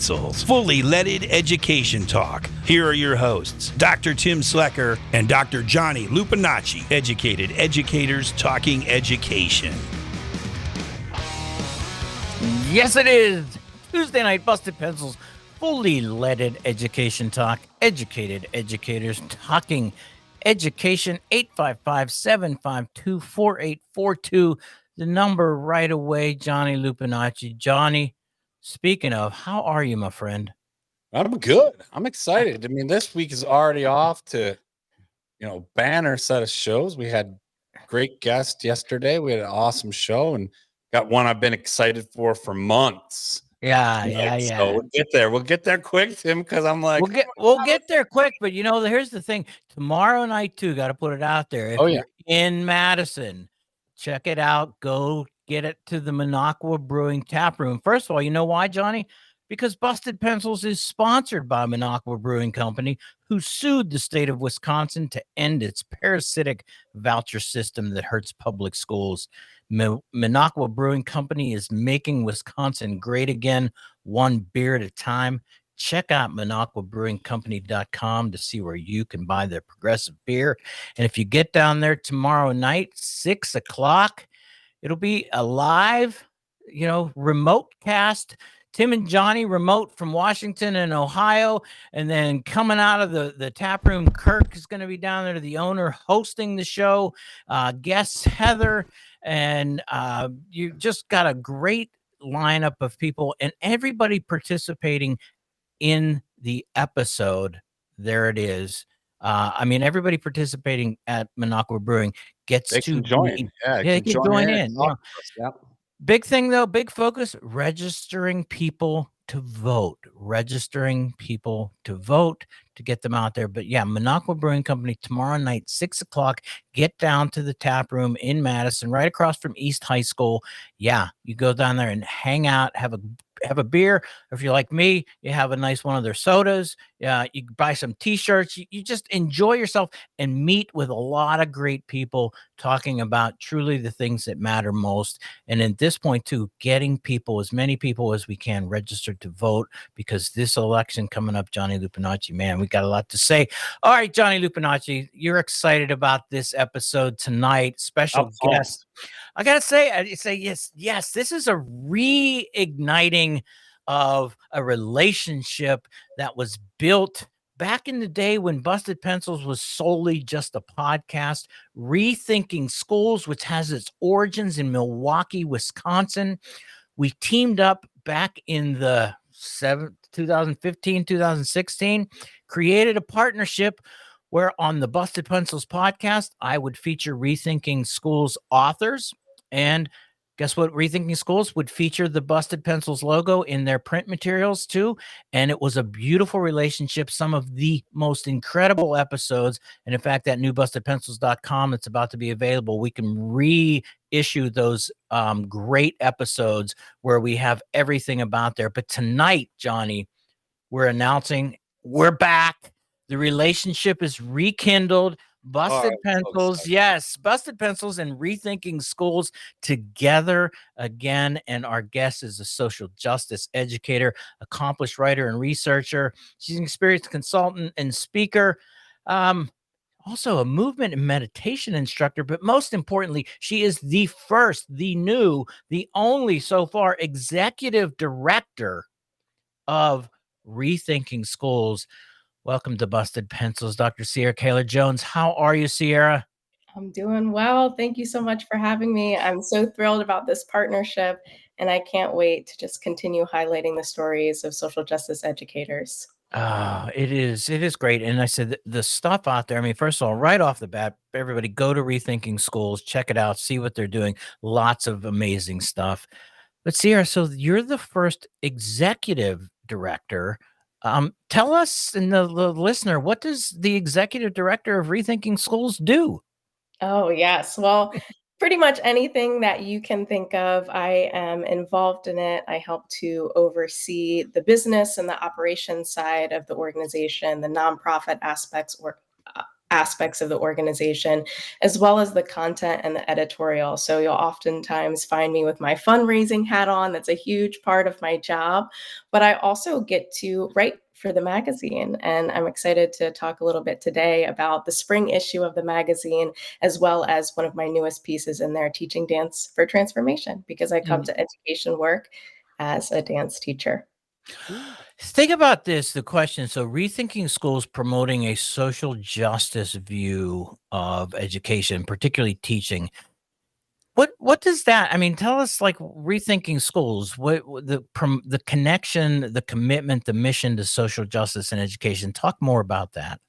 Pencils, fully leaded education talk. Here are your hosts, Dr. Tim Slecker and Dr. Johnny Lupinacci, educated educators talking education. Yes, it is. Tuesday night, Busted Pencils, fully leaded education talk. Educated educators talking education. 855-752-4842. The number right away, Johnny Lupinacci. Johnny, speaking of, how are you, my friend? I'm good. I'm excited. I mean, this week is already off to, banner set of shows. We had great guests yesterday. We had an awesome show and got one I've been excited for months. Yeah. So we'll get there. We'll get there quick, Tim, because I'm like, we'll get there quick. But here's the thing. Tomorrow night too. Got to put it out there. If you're in Madison, check it out. Go get it to the Minocqua Brewing Tap Room. First of all, you know why, Johnny? Because Busted Pencils is sponsored by Minocqua Brewing Company, who sued the state of Wisconsin to end its parasitic voucher system that hurts public schools. Minocqua Brewing Company is making Wisconsin great again, one beer at a time. Check out MinocquaBrewingCompany.com to see where you can buy their progressive beer. And if you get down there tomorrow night, 6 o'clock, it'll be a live, remote cast. Tim and Johnny remote from Washington and Ohio. And then coming out of the tap room, Kirk is going to be down there, the owner hosting the show. Guests Heather. And you just got a great lineup of people and everybody participating in the episode. There it is. Everybody participating at Minocqua Brewing gets to join. They can join in. Big thing though, big focus, registering people to vote to get them out there. But yeah, Minocqua Brewing Company tomorrow night, 6 o'clock. Get down to the tap room in Madison, right across from East High School. Yeah, you go down there and hang out, have a beer. If you're like me, you have a nice one of their sodas. You buy some t-shirts. You just enjoy yourself and meet with a lot of great people talking about truly the things that matter most. And at this point too, getting as many people as we can registered to vote, because this election coming up, Johnny Lupinacci, man, we got a lot to say. All right, Johnny Lupinacci, you're excited about this episode tonight. Special guest. I gotta say yes. This is a reigniting of a relationship that was built back in the day when Busted Pencils was solely just a podcast. Rethinking Schools, which has its origins in Milwaukee, Wisconsin. We teamed up back in the 2015, 2016, created a partnership where on the Busted Pencils podcast, I would feature Rethinking Schools authors. And guess what? Rethinking Schools would feature the Busted Pencils logo in their print materials too. And it was a beautiful relationship. Some of the most incredible episodes. And in fact, that new BustedPencils.com that's about to be available, we can reissue those great episodes where we have everything about there. But tonight, Johnny, we're announcing we're back. The relationship is rekindled. Busted Pencils, yes, Busted Pencils and Rethinking Schools together again. And our guest is a social justice educator, accomplished writer and researcher. She's an experienced consultant and speaker. Also a movement and meditation instructor, but most importantly, she is the only so far executive director of Rethinking Schools. Welcome to Busted Pencils, Dr. Sierra Kaler-Jones. How are you, Sierra? I'm doing well. Thank you so much for having me. I'm so thrilled about this partnership, and I can't wait to just continue highlighting the stories of social justice educators. It is great. And I said the stuff out there, first of all, right off the bat, everybody go to Rethinking Schools, check it out, see what they're doing. Lots of amazing stuff. But Sierra, so you're the first executive director. Tell us and the listener, what does the executive director of Rethinking Schools do? Oh, yes. Well, pretty much anything that you can think of, I am involved in it. I help to oversee the business and the operations side of the organization, the nonprofit aspects aspects of the organization, as well as the content and the editorial. So you'll oftentimes find me with my fundraising hat on. That's a huge part of my job. But I also get to write for the magazine. And I'm excited to talk a little bit today about the spring issue of the magazine, as well as one of my newest pieces in there, Teaching Dance for Transformation, because I come to education work as a dance teacher. Think about this, the question. So Rethinking Schools promoting a social justice view of education, particularly teaching. What does that, I mean, tell us, like, Rethinking Schools, what the connection, the commitment, the mission to social justice and education. Talk more about that.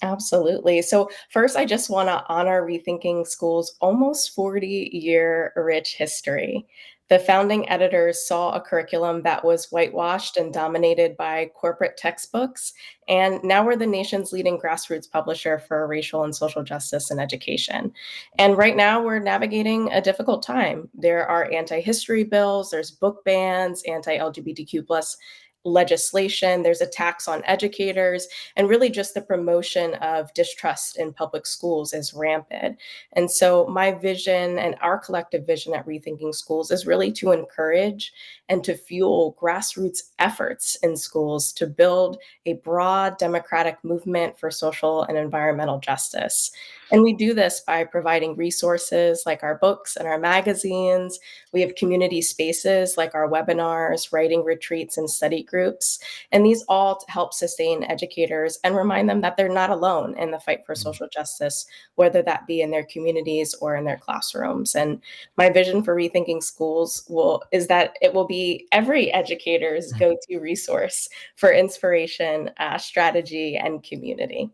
Absolutely. So, first, I just want to honor Rethinking School's almost 40-year rich history. The founding editors saw a curriculum that was whitewashed and dominated by corporate textbooks, and now we're the nation's leading grassroots publisher for racial and social justice in education. And right now, we're navigating a difficult time. There are anti-history bills, there's book bans, anti-LGBTQ plus legislation, there's attacks on educators, and really just the promotion of distrust in public schools is rampant. And so my vision and our collective vision at Rethinking Schools is really to encourage and to fuel grassroots efforts in schools to build a broad democratic movement for social and environmental justice. And we do this by providing resources like our books and our magazines. We have community spaces like our webinars, writing retreats, and study groups. And these all help sustain educators and remind them that they're not alone in the fight for social justice, whether that be in their communities or in their classrooms. And my vision for Rethinking Schools is that it will be every educator's go-to resource for inspiration, strategy, and community.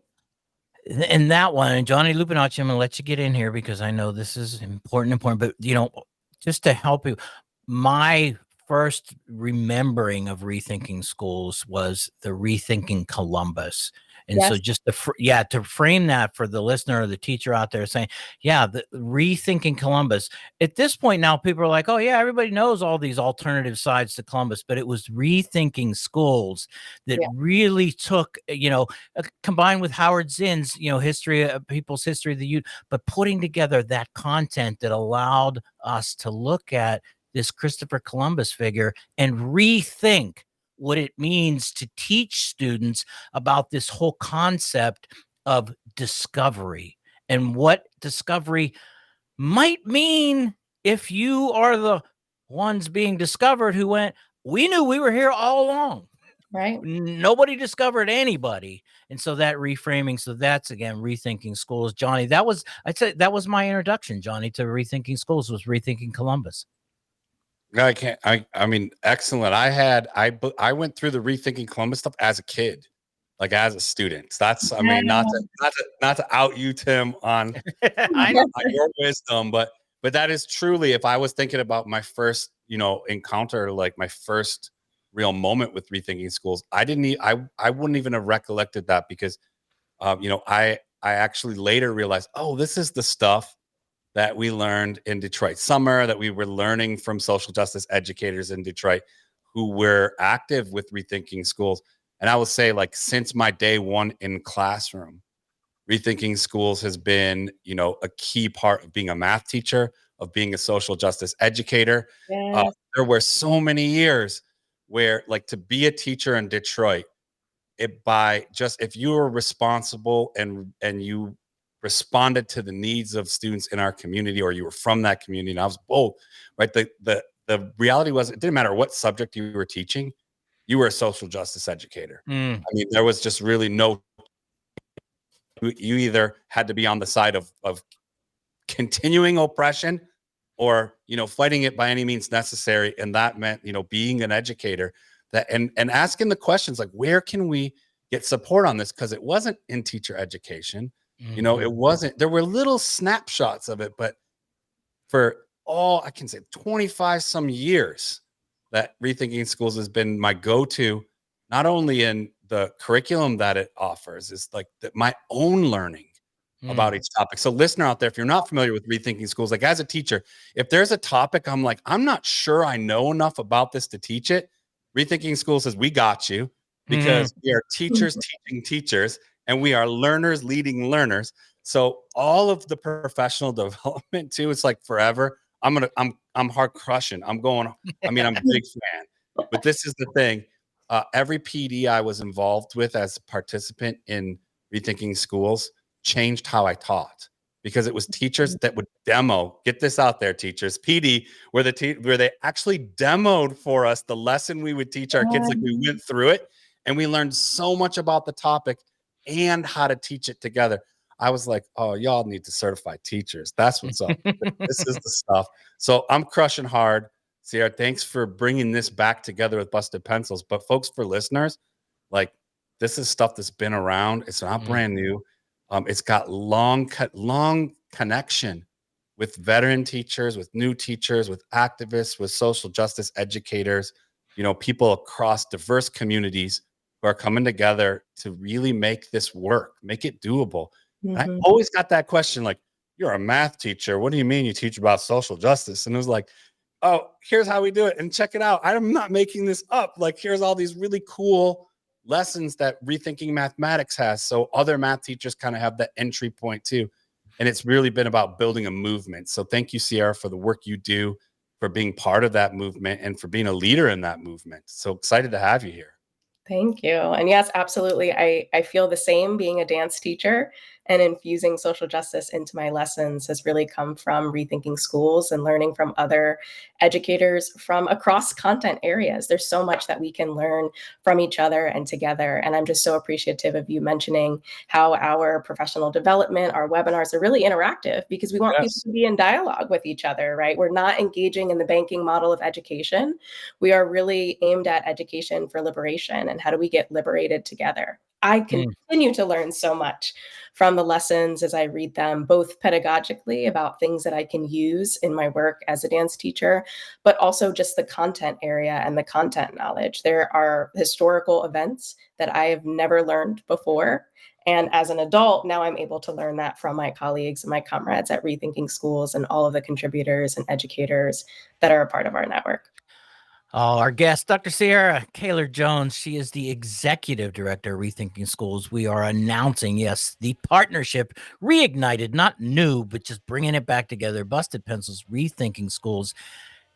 And that one, and Johnny Lupinacci, I'm going to let you get in here because I know this is important, but just to help you, my first remembering of Rethinking Schools was the Rethinking Columbus. And Yes. so just to frame that for the listener or the teacher out there saying, the Rethinking Columbus. At this point now, people are like, oh yeah, everybody knows all these alternative sides to Columbus, but it was Rethinking Schools that really took, combined with Howard Zinn's, history of people's history of the youth, but putting together that content that allowed us to look at this Christopher Columbus figure and rethink what it means to teach students about this whole concept of discovery and what discovery might mean if you are the ones being discovered who went, we knew we were here all along. Right. Nobody discovered anybody. And so that reframing, so that's again Rethinking Schools. Johnny, I'd say that was my introduction, Johnny, to Rethinking Schools, was Rethinking Columbus. No, I can't. I mean, excellent. I went through the Rethinking Columbus stuff as a kid, like as a student. That's, I mean, not to out you, Tim, on your wisdom, but that is truly, if I was thinking about my first, encounter, like my first real moment with Rethinking Schools, I wouldn't even have recollected that because, I actually later realized, oh, this is the stuff that we learned in Detroit summer, that we were learning from social justice educators in Detroit who were active with Rethinking Schools. And I will say, like, since my day one in classroom, Rethinking Schools has been, a key part of being a math teacher, of being a social justice educator. Yes. There were so many years where, like, to be a teacher in Detroit, if you were responsible and you responded to the needs of students in our community, or you were from that community, and I was both, right? The reality was, it didn't matter what subject you were teaching, you were a social justice educator. I mean, there was just really you either had to be on the side of continuing oppression or, fighting it by any means necessary. And that meant, being an educator and asking the questions like, where can we get support on this? Because it wasn't in teacher education. It wasn't, there were little snapshots of it, but for all I can say 25 some years that Rethinking Schools has been my go-to, not only in the curriculum that it offers, is like my own learning about each topic. So listener out there, if you're not familiar with Rethinking Schools, like as a teacher, if there's a topic, I'm like, I'm not sure I know enough about this to teach it. Rethinking Schools says, we got you, because we are teachers teaching teachers. and we are learners leading learners. So all of the professional development too, it's like forever. I'm hard crushing. I'm a big fan. But this is the thing. Every PD I was involved with as a participant in Rethinking Schools changed how I taught, because it was teachers that would demo. Get this out there, teachers. PD, where they actually demoed for us the lesson we would teach our kids. Like, we went through it and we learned so much about the topic and how to teach it together. I was like, oh, y'all need to certify teachers. That's what's up. This is the stuff. So I'm crushing hard. Sierra, thanks for bringing this back together with Busted Pencils. But folks, for listeners, like, this is stuff that's been around. It's not brand new. It's got long connection with veteran teachers, with new teachers, with activists, with social justice educators, people across diverse communities who are coming together to really make this work, make it doable. And I always got that question, like, you're a math teacher. What do you mean you teach about social justice? And it was like, oh, here's how we do it. And check it out. I'm not making this up. Like, here's all these really cool lessons that Rethinking Mathematics has. So other math teachers kind of have that entry point too. And it's really been about building a movement. So thank you, Sierra, for the work you do, for being part of that movement, and for being a leader in that movement. So excited to have you here. Thank you. And yes, absolutely. I feel the same. Being a dance teacher and infusing social justice into my lessons has really come from Rethinking Schools and learning from other educators from across content areas. There's so much that we can learn from each other and together. And I'm just so appreciative of you mentioning how our professional development, our webinars are really interactive, because we want people to be in dialogue with each other, right? We're not engaging in the banking model of education. We are really aimed at education for liberation, and how do we get liberated together? I continue to learn so much from the lessons as I read them, both pedagogically about things that I can use in my work as a dance teacher, but also just the content area and the content knowledge. There are historical events that I have never learned before. And as an adult, now I'm able to learn that from my colleagues and my comrades at Rethinking Schools and all of the contributors and educators that are a part of our network. Oh, our guest, Dr. Sierra Kaler-Jones. She is the executive director of Rethinking Schools. We are announcing, yes, the partnership reignited, not new, but just bringing it back together. Busted Pencils, Rethinking Schools.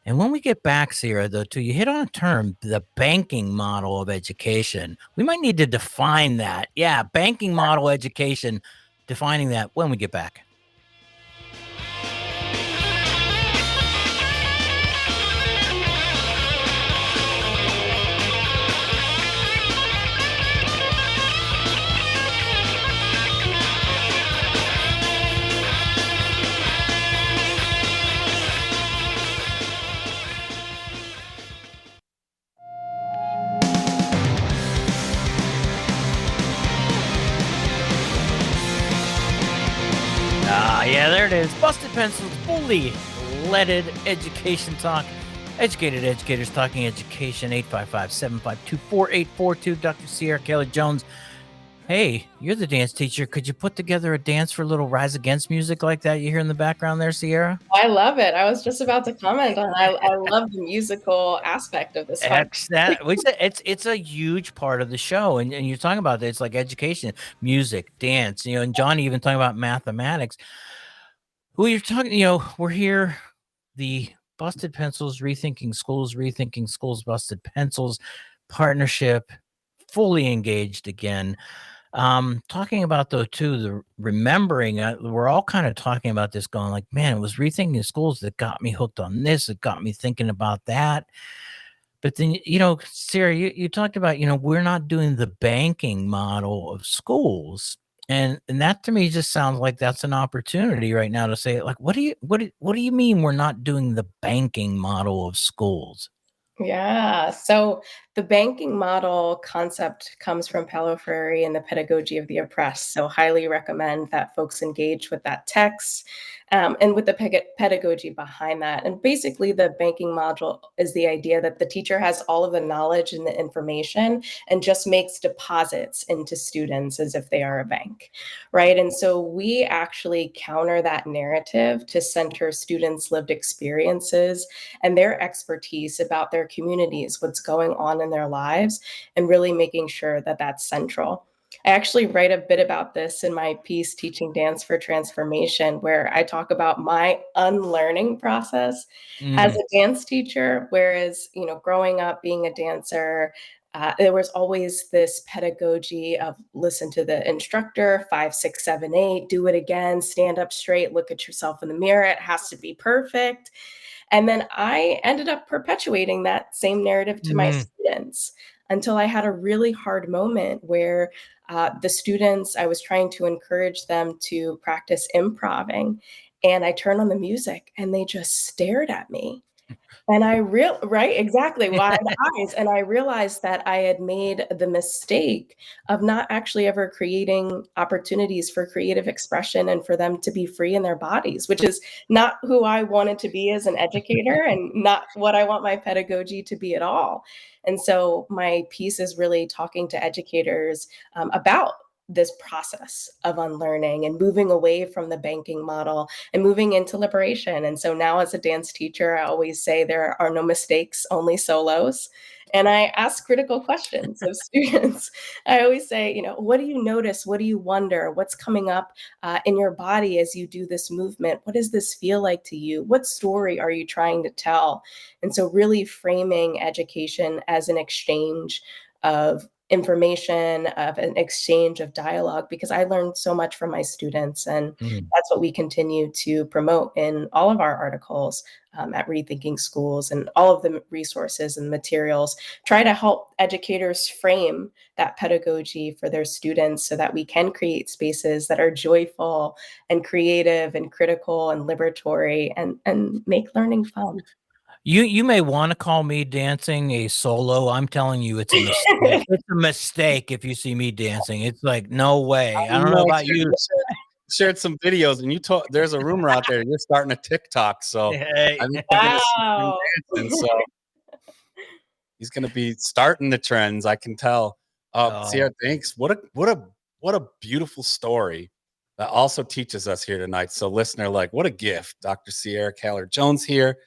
And when we get back, Sierra, though, too, you hit on a term, the banking model of education. We might need to define that. Yeah, banking model education, defining that when we get back. Yeah, there it is. Busted Pencils, fully leaded education talk. Educated educators talking education. 855-752-4842. Dr. Sierra Kaler-Jones. Hey, you're the dance teacher. Could you put together a dance for a little Rise Against music like that you hear in the background there, Sierra? I love it. I was just about to comment on it. I love the musical aspect of this. It's a huge part of the show. And you're talking about it. It's like education, music, dance, and Johnny even talking about mathematics. Who you're talking, we're here, the Busted Pencils, Rethinking Schools, Busted Pencils partnership, fully engaged again. Talking about, though, too, the remembering, we're all kind of talking about this going like, man, it was Rethinking Schools that got me hooked on this. It got me thinking about that. But then, Sarah, you talked about, we're not doing the banking model of schools. And that to me just sounds like that's an opportunity right now to say, like, what do you mean we're not doing the banking model of schools? Yeah. So the banking model concept comes from Paulo Freire and the pedagogy of the oppressed. So highly recommend that folks engage with that text and with the pedagogy behind that. And basically, the banking module is the idea that the teacher has all of the knowledge and the information and just makes deposits into students as if they are a bank, right? And so we actually counter that narrative to center students' lived experiences and their expertise about their communities, what's going on in their lives, and really making sure that that's central. I actually write a bit about this in my piece, Teaching Dance for Transformation, where I talk about my unlearning process as Mm. a dance teacher. Whereas, growing up being a dancer, there was always this pedagogy of listen to the instructor, 5, 6, 7, 8, do it again, stand up straight, look at yourself in the mirror. It has to be perfect. And then I ended up perpetuating that same narrative to my Mhm. students until I had a really hard moment where the students, I was trying to encourage them to practice improving. And I turned on the music and they just stared at me. And right, exactly, wide eyes, and I realized that I had made the mistake of not actually ever creating opportunities for creative expression and for them to be free in their bodies, which is not who I wanted to be as an educator and not what I want my pedagogy to be at all. And so my piece is really talking to educators about this process of unlearning and moving away from the banking model and moving into liberation. And so now, as a dance teacher, I always say there are no mistakes, only solos. And I ask critical questions of students. I always say, what do you notice? What do you wonder? What's coming up in your body as you do this movement? What does this feel like to you? What story are you trying to tell? And so, really framing education as an exchange of information, of an exchange of dialogue, because I learned so much from my students. And Mm. that's what we continue to promote in all of our articles at Rethinking Schools, and all of the resources and materials try to help educators frame that pedagogy for their students so that we can create spaces that are joyful and creative and critical and liberatory, and make learning fun. You may wanna call me dancing a solo. I'm telling you, it's a mistake. It's a mistake if you see me dancing. It's like, no way. I don't know No, about sir, you. shared some videos, and you told there's a rumor out there you're starting a TikTok, so Hey. I think we're gonna see him Wow. dancing. So he's gonna be starting the trends, I can tell. Oh, Sierra, thanks. What a beautiful story that also teaches us here tonight. So, listener, like, what a gift, Dr. Sierra Keller Jones here.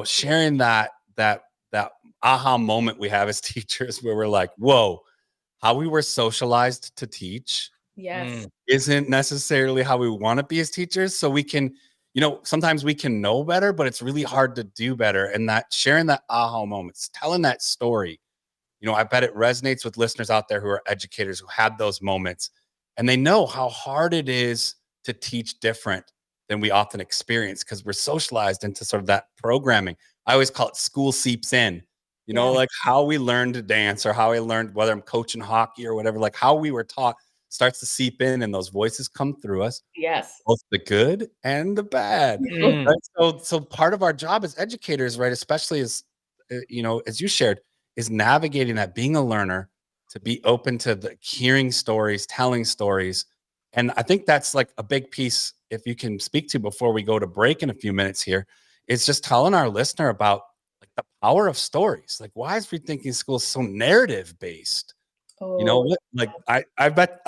Sharing that aha moment we have as teachers, where we're like, whoa, how we were socialized to teach Yes. mm, isn't necessarily how we want to be as teachers. So we can, sometimes we can know better, but it's really hard to do better. And that sharing that aha moments, telling that story, I bet it resonates with listeners out there who are educators who had those moments, and they know how hard it is to teach different than we often experience because we're socialized into sort of that programming. I always call it school seeps in, Yes. like how we learned to dance or how I learned, whether I'm coaching hockey or whatever, like how we were taught starts to seep in and those voices come through us, Yes. both the good and the bad. mm. Right. So part of our job as educators, right, especially as as you shared, is navigating that, being a learner, to be open to the hearing stories, telling stories. And I think that's like a big piece, if you can speak to before we go to break in a few minutes here, is just telling our listener about like the power of stories. Like, why is Rethinking Schools so narrative based? Oh, Like I bet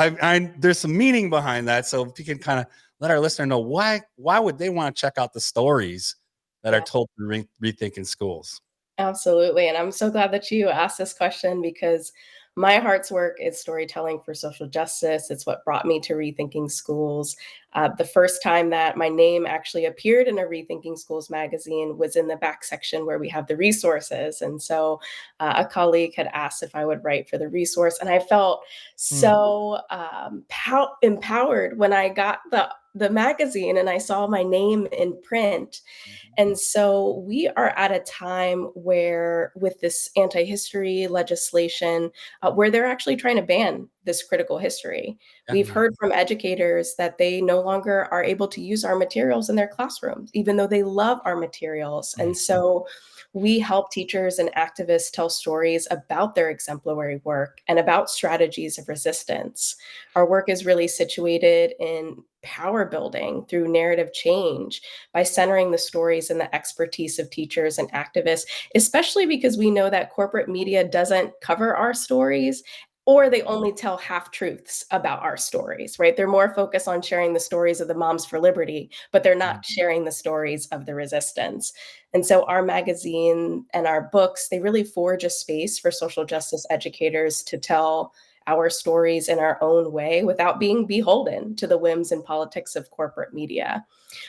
there's some meaning behind that. So if you can kind of let our listener know why would they want to check out the stories that are yeah. told through Rethinking Schools? Absolutely. And I'm so glad that you asked this question, because my heart's work is storytelling for social justice. It's what brought me to Rethinking Schools. The first time that my name actually appeared in a Rethinking Schools magazine was in the back section where we have the resources. And so a colleague had asked if I would write for the resource. And I felt Mm. so empowered when I got the magazine and I saw my name in print. Mhm. And so we are at a time where, with this anti history legislation, where they're actually trying to ban this critical history. Yeah. We've heard from educators that they no longer are able to use our materials in their classrooms, even though they love our materials. And Mhm. so we help teachers and activists tell stories about their exemplary work and about strategies of resistance. Our work is really situated in power building through narrative change by centering the stories and the expertise of teachers and activists, especially because we know that corporate media doesn't cover our stories, or they only tell half truths about our stories, right? They're more focused on sharing the stories of the Moms for Liberty, but they're not sharing the stories of the resistance. And so our magazine and our books, they really forge a space for social justice educators to tell our stories in our own way without being beholden to the whims and politics of corporate media.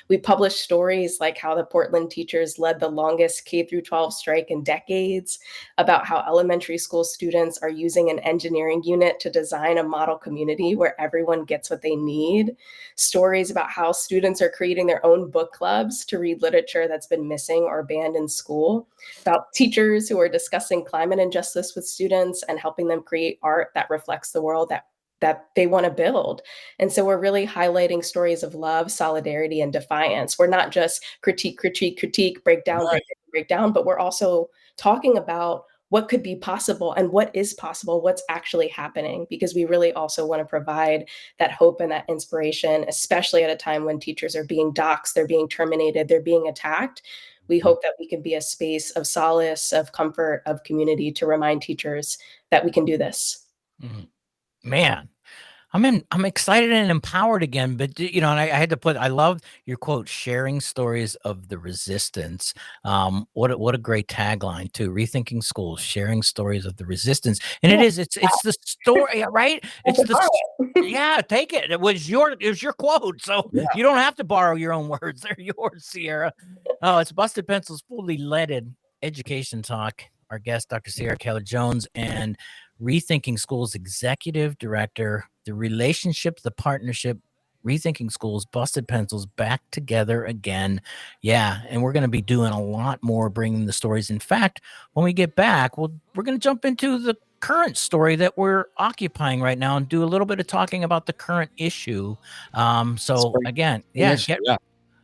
We published stories like how the Portland teachers led the longest K through 12 strike in decades, about how elementary school students are using an engineering unit to design a model community where everyone gets what they need, stories about how students are creating their own book clubs to read literature that's been missing or banned in school, about teachers who are discussing climate injustice with students and helping them create art that reflects the world that they want to build. And so we're really highlighting stories of love, solidarity, and defiance. We're not just critique, break down, Right. break down, but we're also talking about what could be possible and what is possible, what's actually happening, because we really also want to provide that hope and that inspiration, especially at a time when teachers are being doxxed, they're being terminated, they're being attacked. We hope that we can be a space of solace, of comfort, of community to remind teachers that we can do this. Mhm. Man, I'm excited and empowered again, but and I had to put, I love your quote, sharing stories of the resistance. What a great tagline too. Rethinking schools, sharing stories of the resistance. And it's the story, right? It's the yeah, take it. It was your quote. So Yeah. you don't have to borrow your own words. They're yours, Sierra. Oh, it's Busted Pencils fully leaded education talk. Our guest, Dr. Sierra Keller Jones, and Rethinking Schools Executive Director, the relationship, the partnership, Rethinking Schools, Busted Pencils back together again. Yeah, and we're going to be doing a lot more, bringing the stories. In fact, when we get back, we're going to jump into the current story that we're occupying right now and do a little bit of talking about the current issue. So again,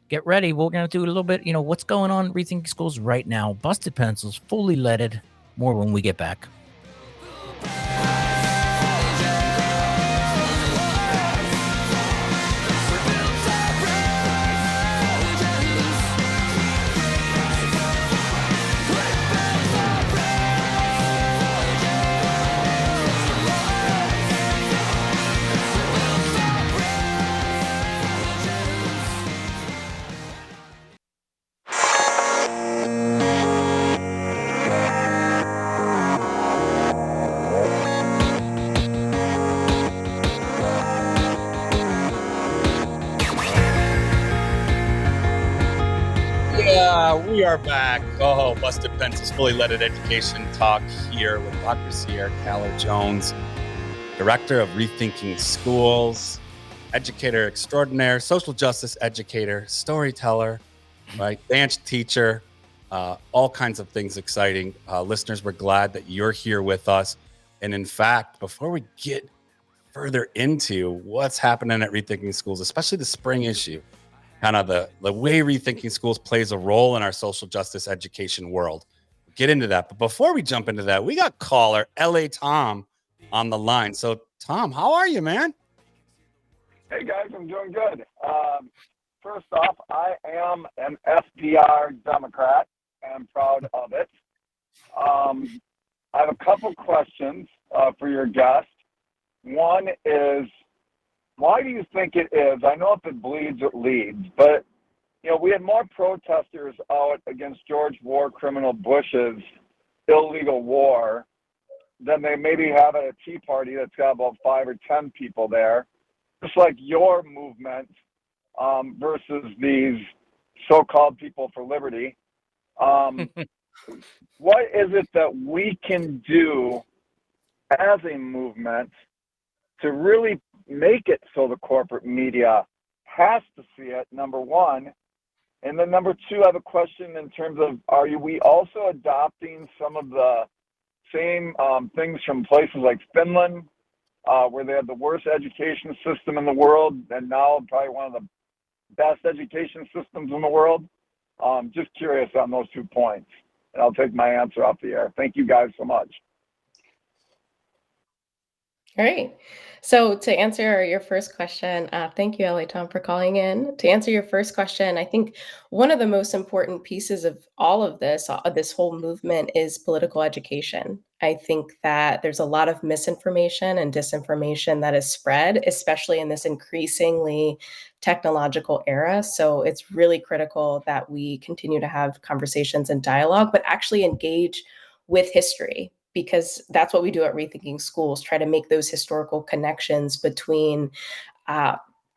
get ready. We're going to do a little bit, what's going on in Rethinking Schools right now. Busted Pencils, fully leaded. More when we get back. We are back. Oh, Busted Pencils, fully leaded education talk here with Dr. Sierra Keller Jones, Director of Rethinking Schools, educator extraordinaire, social justice educator, storyteller, right? Dance teacher, all kinds of things exciting. Listeners, we're glad that you're here with us. And in fact, before we get further into what's happening at Rethinking Schools, especially the spring issue, kind of the way Rethinking Schools plays a role in our social justice education world. We'll get into that. But before we jump into that, we got caller LA Tom on the line. So Tom, how are you, man? Hey guys, I'm doing good. First off, I am an FDR Democrat and I'm proud of it. I have a couple questions for your guest. One is, why do you think it is? I know if it bleeds, it leads, but we had more protesters out against George war criminal Bush's illegal war than they maybe have at a Tea Party that's got about 5 or 10 people there, just like your movement versus these so-called people for liberty. What is it that we can do as a movement to really make it so the corporate media has to see it, number one? And then number two, I have a question in terms of, are we also adopting some of the same things from places like Finland, where they have the worst education system in the world, and now probably one of the best education systems in the world? Just curious on those 2 points, and I'll take my answer off the air. Thank you guys so much. All right. So to answer your first question, thank you, LA Tom, for calling in. To answer your first question, I think one of the most important pieces of all of this, this whole movement, is political education. I think that there's a lot of misinformation and disinformation that is spread, especially in this increasingly technological era. So it's really critical that we continue to have conversations and dialogue, but actually engage with history. because that's what we do at Rethinking Schools, try to make those historical connections between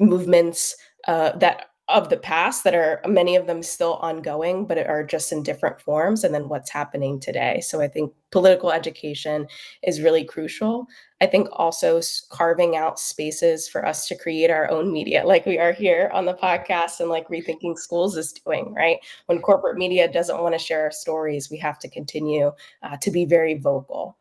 movements that of the past that are many of them still ongoing, but are just in different forms, and then what's happening today. So I think political education is really crucial. I think also carving out spaces for us to create our own media, like we are here on the podcast and like Rethinking Schools is doing, right? When corporate media doesn't want to share our stories, we have to continue to be very vocal.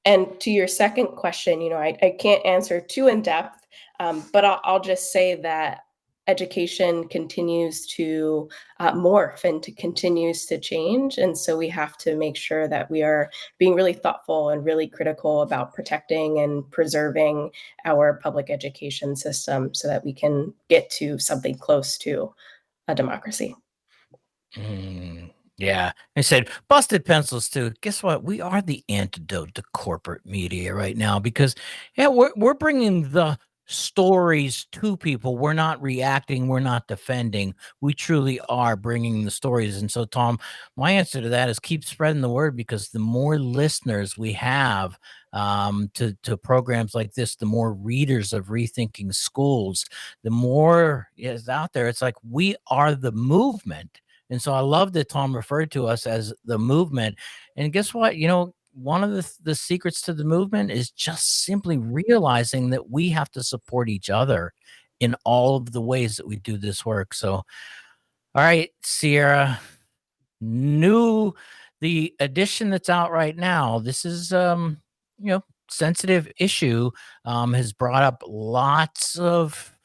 And to your second question, I can't answer too in depth, but I'll just say that education continues to morph and continues to change. And so we have to make sure that we are being really thoughtful and really critical about protecting and preserving our public education system so that we can get to something close to a democracy. Yeah. I said busted pencils too. Guess what? We are the antidote to corporate media right now because we're bringing the stories to people. We're not reacting. We're not defending. We truly are bringing the stories. And so, Tom, my answer to that is keep spreading the word, because the more listeners we have to programs like this, the more readers of Rethinking Schools, the more is out there. It's like we are the movement. And so I love that Tom referred to us as the movement. And guess what? One of the secrets to the movement is just simply realizing that we have to support each other in all of the ways that we do this work. So, all right, Sierra, the edition that's out right now, this is, sensitive issue, has brought up lots of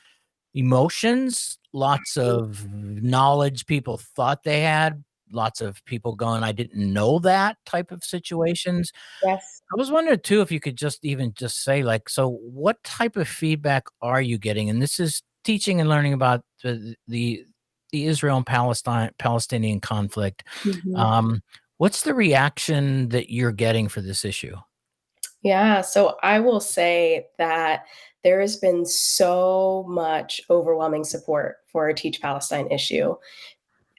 emotions, lots of knowledge people thought they had, lots of people going, I didn't know that type of situations. Yes. I was wondering too if you could just say, like, so what type of feedback are you getting? And this is teaching and learning about the Israel and Palestinian conflict. What's the reaction that you're getting for this issue? Yeah, so I will say that there has been so much overwhelming support for a Teach Palestine issue.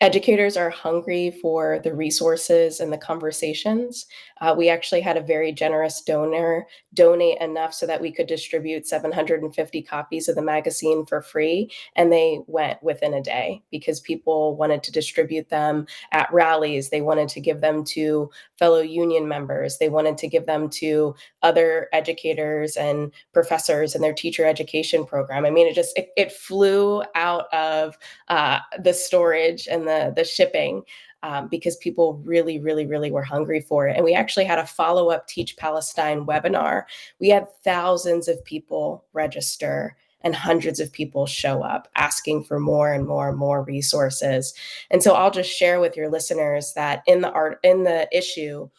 Educators are hungry for the resources and the conversations. We actually had a very generous donor donate enough so that we could distribute 750 copies of the magazine for free. And they went within a day because people wanted to distribute them at rallies. They wanted to give them to fellow union members. They wanted to give them to other educators and professors in their teacher education program. I mean, it flew out of the storage and the shipping because people really, really, really were hungry for it. And we actually had a follow-up Teach Palestine webinar. We had thousands of people register and hundreds of people show up asking for more and more and more resources. And so I'll just share with your listeners that in the issue,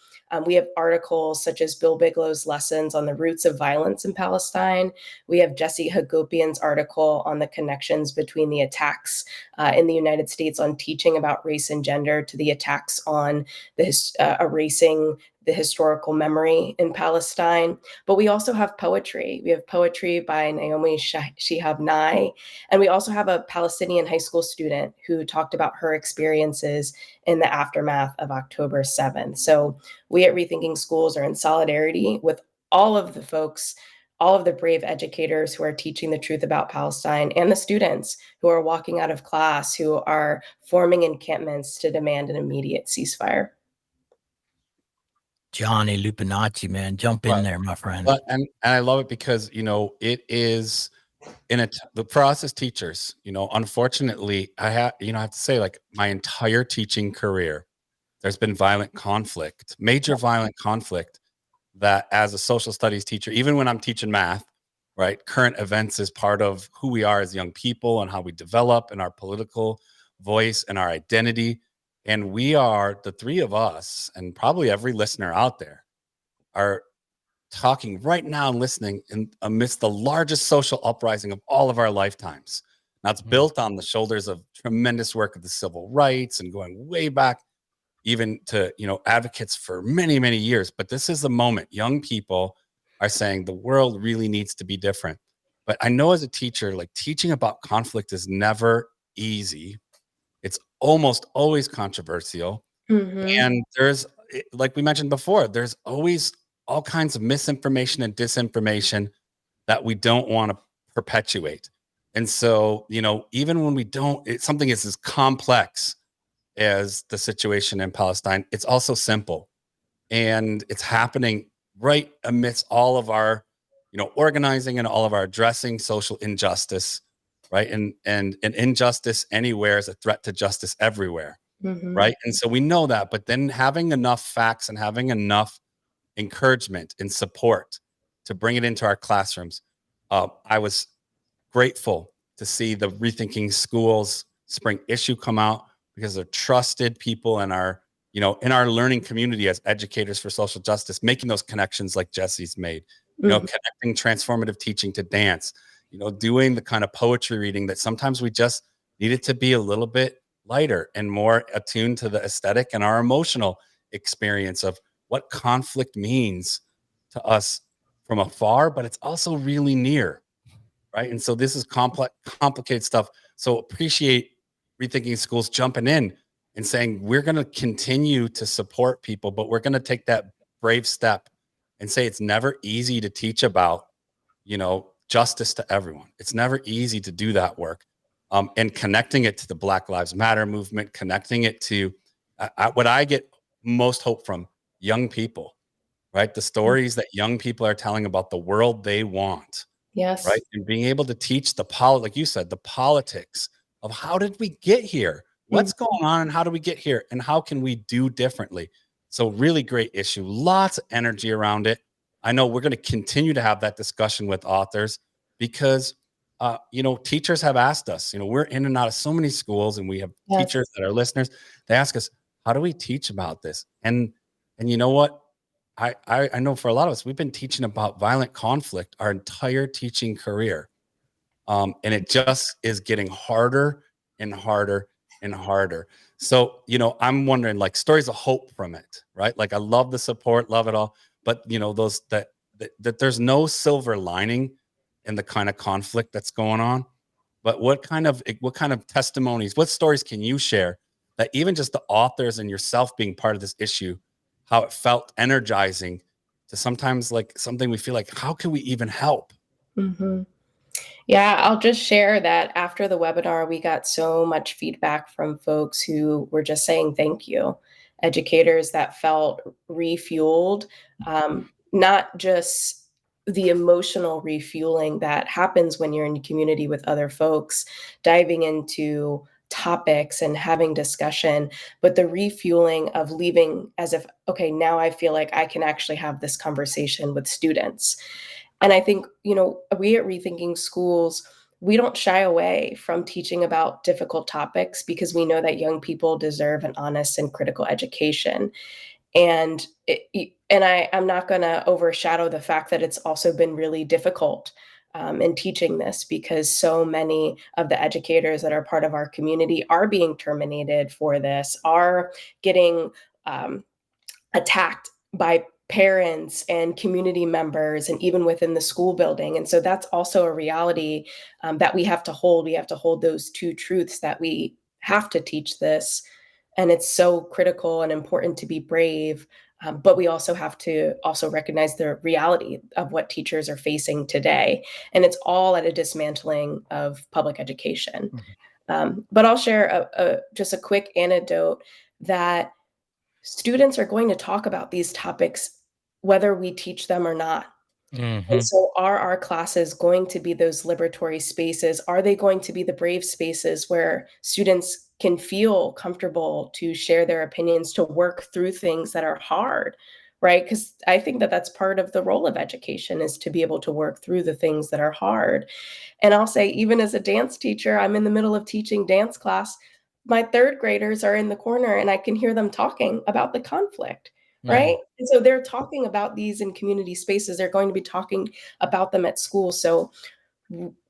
we have articles such as Bill Bigelow's lessons on the roots of violence in Palestine. We have Jesse Hagopian's article on the connections between the attacks in the United States on teaching about race and gender to the attacks on erasing the historical memory in Palestine. But we also have poetry. We have poetry by Naomi Shihab Nye. And we also have a Palestinian high school student who talked about her experiences in the aftermath of October 7th. So we at Rethinking Schools are in solidarity with all of the folks, all of the brave educators who are teaching the truth about Palestine, and the students who are walking out of class, who are forming encampments to demand an immediate ceasefire. Johnny Lupinacci, man, jump in there, my friend. And I love it because, it is the process teachers, unfortunately, I have to say, like, my entire teaching career, there's been major violent conflict, that as a social studies teacher, even when I'm teaching math, right, current events is part of who we are as young people and how we develop and our political voice and our identity. And we are, the three of us, and probably every listener out there, are talking right now and listening amidst the largest social uprising of all of our lifetimes. Now, it's built on the shoulders of tremendous work of the civil rights and going way back even to, advocates for many, many years. But this is the moment young people are saying the world really needs to be different. But I know as a teacher, like, teaching about conflict is never easy. It's almost always controversial. And there's, like we mentioned before, there's always all kinds of misinformation and disinformation that we don't want to perpetuate. And so, even when we don't, something is as complex as the situation in Palestine, it's also simple. And it's happening right amidst all of our, organizing and all of our addressing social injustice, right? And injustice anywhere is a threat to justice everywhere, Mhm. right? And so we know that, but then having enough facts and having enough encouragement and support to bring it into our classrooms. I was grateful to see the Rethinking Schools spring issue come out because they're trusted people in our, in our learning community as educators for social justice, making those connections like Jesse's made, Mhm. connecting transformative teaching to dance, doing the kind of poetry reading that sometimes we just needed to be a little bit lighter and more attuned to the aesthetic and our emotional experience of what conflict means to us from afar, but it's also really near, right? And so this is complicated stuff. So appreciate Rethinking Schools jumping in and saying we're going to continue to support people, but we're going to take that brave step and say it's never easy to teach about, justice to everyone. It's never easy to do that work, and connecting it to the Black Lives Matter movement, connecting it to what I get most hope from young people, right? The stories that young people are telling about the world they want, Yes. right? And being able to teach like you said, the politics of how did we get here? Mhm. What's going on and how do we get here? And how can we do differently? So really great issue. Lots of energy around it. I know we're going to continue to have that discussion with authors because teachers have asked us, we're in and out of so many schools and we have Yes. teachers that are listeners. They ask us, how do we teach about this? And you know what? I know for a lot of us, we've been teaching about violent conflict our entire teaching career. And it just is getting harder and harder and harder. So, I'm wondering like stories of hope from it, right? Like I love the support, love it all, but those that there's no silver lining in the kind of conflict that's going on. But what kind of testimonies, what stories can you share that even just the authors and yourself being part of this issue, how it felt energizing to sometimes like something we feel like, how can we even help? Mhm. Yeah, I'll just share that after the webinar, we got so much feedback from folks who were just saying thank you. Educators that felt refueled, not just the emotional refueling that happens when you're in community with other folks, diving into topics and having discussion, but the refueling of leaving as if, okay, now I feel like I can actually have this conversation with students. And I think, we at Rethinking Schools, we don't shy away from teaching about difficult topics because we know that young people deserve an honest and critical education. And I'm not going to overshadow the fact that it's also been really difficult in teaching this because so many of the educators that are part of our community are being terminated for this, are getting um, attacked by parents and community members and even within the school building. And so that's also a reality that we have to hold. We have to hold those two truths that we have to teach this. And it's so critical and important to be brave. But we also have to also recognize the reality of what teachers are facing today. And it's all at a dismantling of public education. But I'll share just a quick anecdote that students are going to talk about these topics whether we teach them or not. And Mhm. so are our classes going to be those liberatory spaces? Are they going to be the brave spaces where students can feel comfortable to share their opinions, to work through things that are hard, right? Because I think that that's part of the role of education is to be able to work through the things that are hard. And I'll say, even as a dance teacher, I'm in the middle of teaching dance class. My third graders are in the corner and I can hear them talking about the conflict, Yeah. right? And so they're talking about these in community spaces. They're going to be talking about them at school. So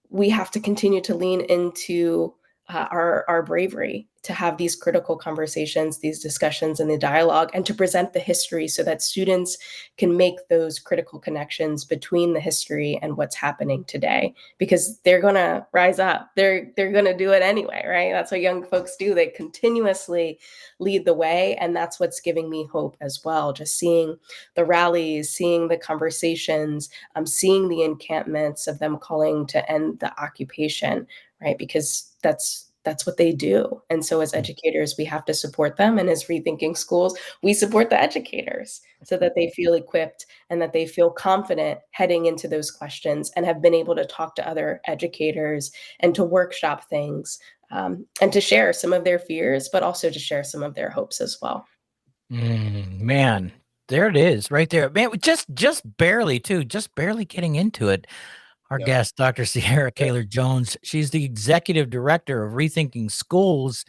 we have to continue to lean into our bravery to have these critical conversations, these discussions, and the dialogue, and to present the history so that students can make those critical connections between the history and what's happening today, because they're going to rise up. They're going to do it anyway, right? That's what young folks do. They continuously lead the way, and that's what's giving me hope as well. Just seeing the rallies, seeing the conversations, seeing the encampments of them calling to end the occupation, right? Because that's what they do. And so as educators, we have to support them. And as Rethinking Schools, we support the educators so that they feel equipped and that they feel confident heading into those questions and have been able to talk to other educators and to workshop things, and to share some of their fears, but also to share some of their hopes as well. Man, there it is right there. Man, just barely getting into it. Our guest, Dr. Sierra Kaler-Jones, she's the executive director of Rethinking Schools,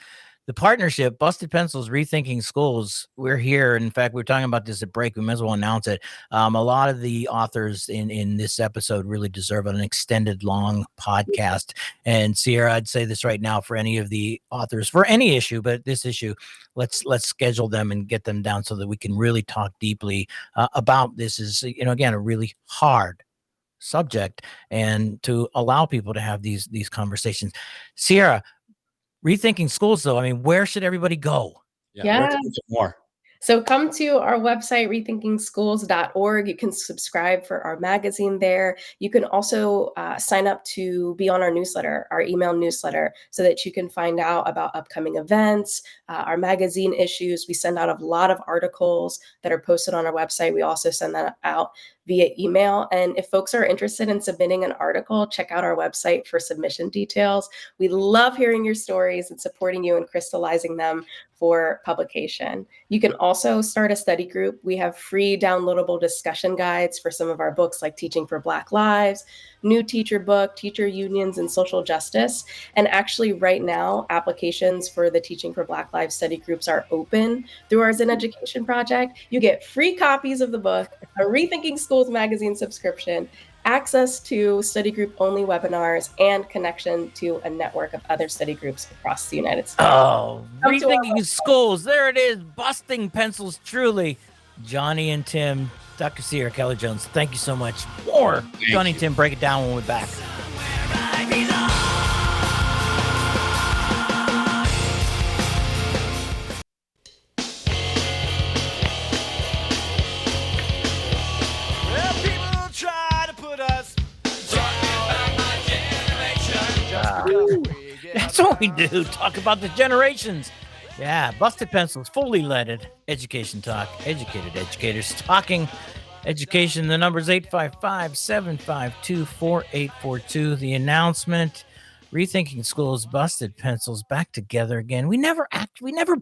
the partnership, Busted Pencils, Rethinking Schools. We're here. In fact, we were talking about this at break. We might as well announce it. A lot of the authors in this episode really deserve an extended, long podcast. And Sierra, I'd say this right now for any of the authors for any issue, but this issue, let's schedule them and get them down so that we can really talk deeply about this. Is, again, a really hard subject, and to allow people to have these conversations. Sierra, Rethinking Schools, though, I mean, where should everybody go? Where can we get more? So come to our website, rethinkingschools.org. You can subscribe for our magazine there. You can also sign up to be on our newsletter, our email newsletter, so that you can find out about upcoming events, our magazine issues. We send out a lot of articles that are posted on our website. We also send that out via email. And if folks are interested in submitting an article, check out our website for submission details. We love hearing your stories and supporting you and crystallizing them for publication. You can also start a study group. We have free downloadable discussion guides for some of our books like Teaching for Black Lives, New Teacher Book, Teacher Unions and Social Justice. And actually right now, applications for the Teaching for Black Lives study groups are open through our Zen Education Project. You get free copies of the book, a Rethinking Schools magazine subscription, access to study group only webinars, and connection to a network of other study groups across the United States. Oh, Rethinking Schools. There it is. Busting Pencils, truly. Johnny and Tim, Dr. Sierra Kaler-Jones, thank you so much. More Johnny and Tim break it down when we're back. That's what we do. Talk about the generations. Yeah, Busted Pencils, fully leaded education talk. Educated educators talking education. The number is 855-752-4842. The announcement: Rethinking Schools, Busted Pencils, back together again. We never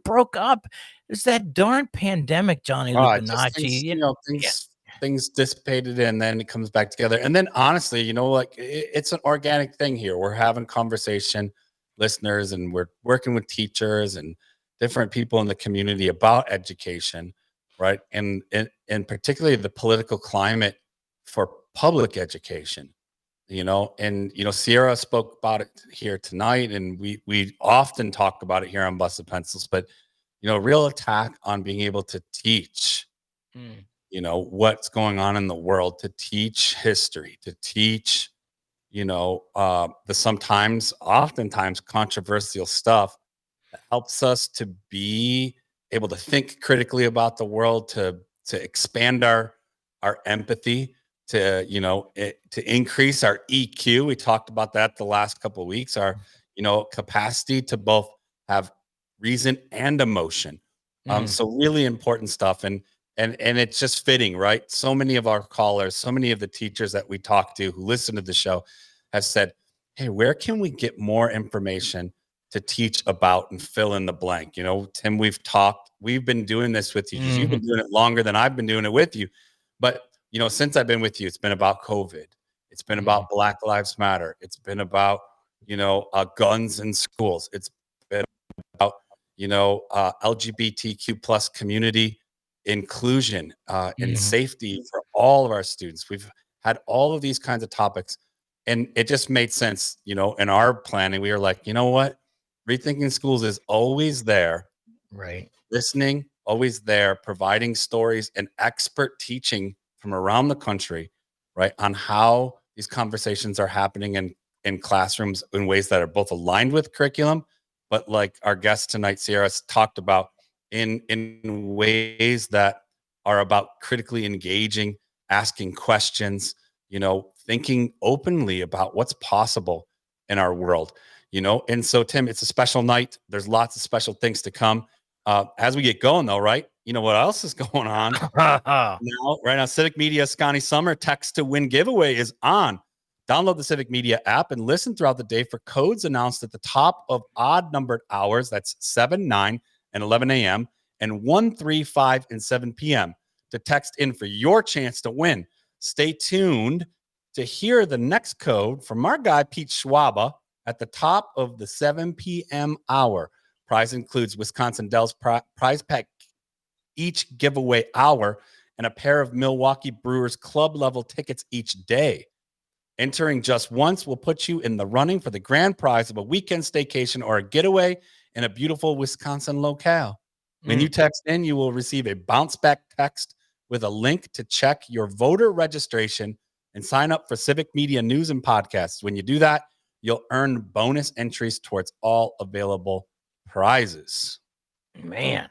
broke up. It's that darn pandemic, Johnny Lupinacci. Things dissipated and then it comes back together. And then honestly, it's an organic thing here. We're having conversation, listeners, and we're working with teachers and different people in the community about education, right? And particularly the political climate for public education, Sierra spoke about it here tonight, and we often talk about it here on Busted Pencils, but, real attack on being able to teach, what's going on in the world, to teach history, to teach, the oftentimes controversial stuff that helps us to be able to think critically about the world, to expand our empathy, to increase our EQ. We talked about that the last couple of weeks, our capacity to both have reason and emotion. So really important stuff. And it's just fitting, right? So many of our callers, so many of the teachers that we talk to who listen to the show have said, hey, where can we get more information to teach about, and fill in the blank? Tim, we've been doing this with you because you've been doing it longer than I've been doing it with you. But, since I've been with you, it's been about COVID. It's been about Black Lives Matter. It's been about, guns in schools. It's been about, LGBTQ plus community inclusion and safety for all of our students. We've had all of these kinds of topics, and it just made sense, in our planning. We were like, you know what? Rethinking Schools is always there, Right. listening, always there, providing stories and expert teaching from around the country, right, on how these conversations are happening in classrooms in ways that are both aligned with curriculum, but like our guest tonight, Sierra, talked about in ways that are about critically engaging, asking questions, thinking openly about what's possible in our world, And so, Tim, it's a special night. There's lots of special things to come. As we get going, though, right? You know what else is going on right now? Civic Media Scotty Summer Text to Win giveaway is on. Download the Civic Media app and listen throughout the day for codes announced at the top of odd numbered hours. That's 7, 9, and 11 a.m. and 1, 3, 5, and 7 p.m. to text in for your chance to win. Stay tuned to hear the next code from our guy, Pete Schwaba, at the top of the 7 p.m. hour. Prize includes Wisconsin Dells prize pack each giveaway hour and a pair of Milwaukee Brewers club level tickets each day. Entering just once will put you in the running for the grand prize of a weekend staycation or a getaway in a beautiful Wisconsin locale. When you text in, you will receive a bounce back text with a link to check your voter registration and sign up for Civic Media news and podcasts. When you do that, you'll earn bonus entries towards all available prizes. Man,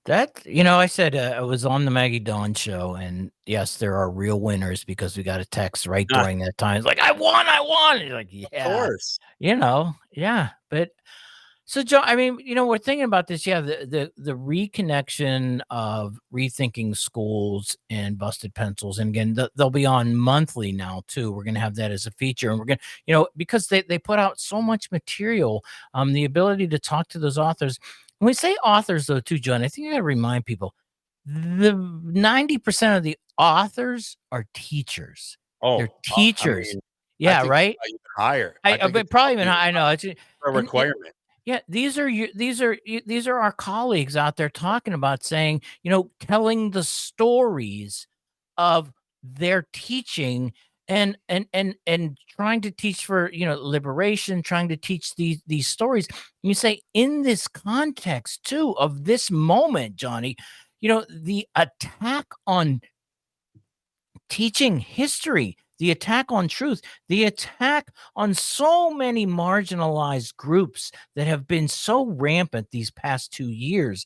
I said I was on the Maggie Dawn show, and yes, there are real winners because we got a text right during that time. It's like, I won. You're like, yeah, of course. Yeah. But so, Joe, I mean, we're thinking about this. Yeah, the reconnection of Rethinking Schools and Busted Pencils, and again, they'll be on monthly now too. We're gonna have that as a feature, and we're gonna, because they put out so much material, the ability to talk to those authors. When we say authors, though, too, John, I think I got to remind people the 90% of the authors are teachers. They're teachers. I mean, yeah, right. Even higher. But probably even I know it's a requirement. Yeah, these are our colleagues out there talking about saying, telling the stories of their teaching and trying to teach for, liberation, trying to teach these stories. And you say in this context too of this moment, Johnny, the attack on teaching history, the attack on truth, the attack on so many marginalized groups that have been so rampant these past 2 years.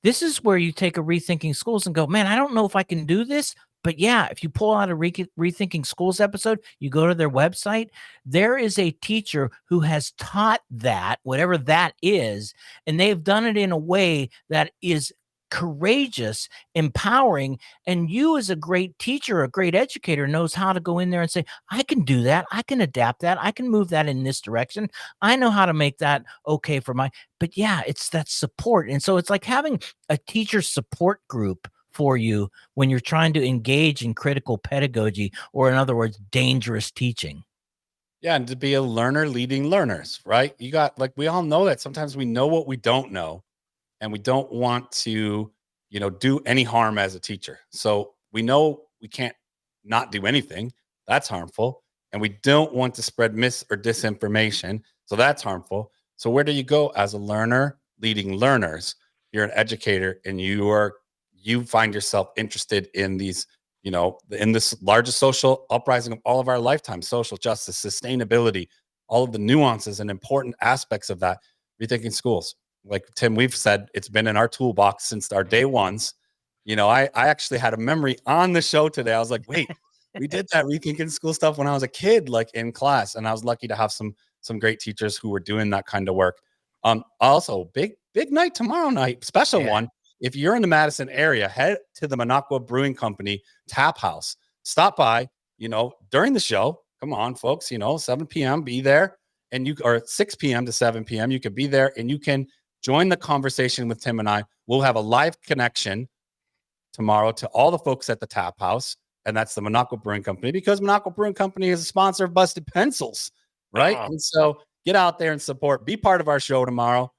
This is where you take a Rethinking Schools and go, man, I don't know if I can do this. But yeah, if you pull out a Rethinking Schools episode, you go to their website, there is a teacher who has taught that, whatever that is, and they've done it in a way that is courageous, empowering, and you as a great teacher, a great educator knows how to go in there and say, I can do that, I can adapt that, I can move that in this direction, I know how to make that okay for but yeah, it's that support. And so it's like having a teacher support group for you when you're trying to engage in critical pedagogy, or in other words, dangerous teaching. Yeah, and to be a learner leading learners, right? You got, like, we all know that sometimes we know what we don't know, and we don't want to, do any harm as a teacher. So we know we can't not do anything. That's harmful. And we don't want to spread mis or disinformation. So that's harmful. So where do you go as a learner leading learners? You're an educator, and you find yourself interested in these, in this largest social uprising of all of our lifetime, social justice, sustainability, all of the nuances and important aspects of that. Rethinking Schools. Like Tim, we've said, it's been in our toolbox since our day ones. I actually had a memory on the show today. I was like, wait, we did that Rethinking School stuff when I was a kid, like in class. And I was lucky to have some great teachers who were doing that kind of work. Also, big night tomorrow night, special one. If you're in the Madison area, head to the Minocqua Brewing Company Tap House. Stop by, during the show. Come on, folks, 7 p.m., be there. And or 6 p.m. to 7 p.m., you can be there and you can join the conversation with Tim and I. We'll have a live connection tomorrow to all the folks at the Tap House, and that's the Minocqua Brewing Company, because Minocqua Brewing Company is a sponsor of Busted Pencils, right? And so get out there and support. Be part of our show tomorrow.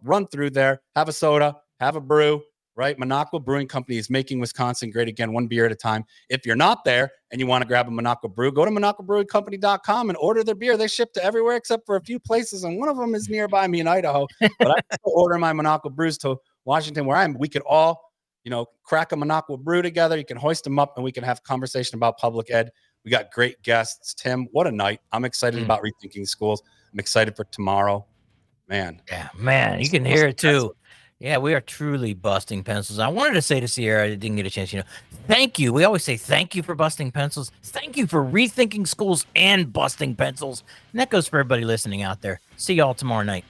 Run through there, have a soda, have a brew, right? Minocqua Brewing Company is making Wisconsin great again, one beer at a time. If you're not there and you want to grab a Minocqua brew, go to MinocquaBrewingCompany.com and order their beer. They ship to everywhere except for a few places, and one of them is nearby me in Idaho. But I order my Minocqua brews to Washington, where I am. We could all, crack a Minocqua brew together. You can hoist them up, and we can have a conversation about public ed. We got great guests. Tim, what a night. I'm excited about Rethinking Schools. I'm excited for tomorrow. Man. Yeah, man, you can hear it too. Yeah, we are truly busting pencils. I wanted to say to Sierra, I didn't get a chance, thank you. We always say thank you for busting pencils. Thank you for rethinking schools and busting pencils. And that goes for everybody listening out there. See y'all tomorrow night.